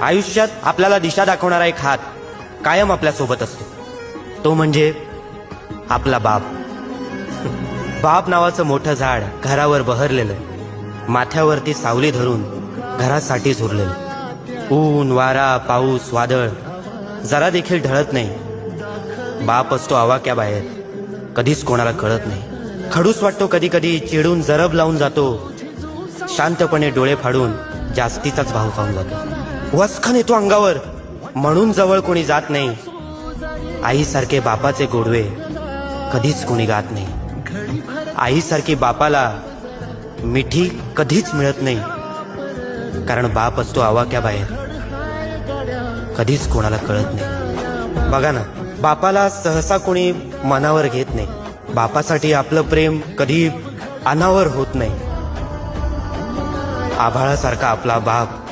आयुष्यात आपल्याला दिशा दाखवणारा एक हात कायम आपल्या सोबत असतो, तो म्हणजे आपला बाप. बाप नावाचं मोठं झाड घरावर बहरलेलं, माथ्यावरती सावली धरून घरासाठी झुरलेलं. ऊन वारा पाऊस वादळ जरा देखील ढळत नाही. बाप असतो आवाक्याबाहेर, कधीच कोणाला कळत नाही. खडूस वाटतो कधी कधी, चिडून जरब लावून जातो, शांतपणे डोळे फाडून जास्तीचाच भाव खाऊन जातो. वसखन येतो अंगावर म्हणून जवळ कोणी जात नाही. आईसारखे बापाचे गोडवे कधीच कोणी गात नाही. आईसारखी बापाला मिठी कधीच मिळत नाही, कारण बाप असतो आवाक्याबाहेर, कधीच कोणाला कळत नाही. बघा ना, बापाला सहसा कोणी मनावर घेत नाही. बापासाठी आपलं प्रेम कधी अनावर होत नाही. आभाळासारखा आपला बाप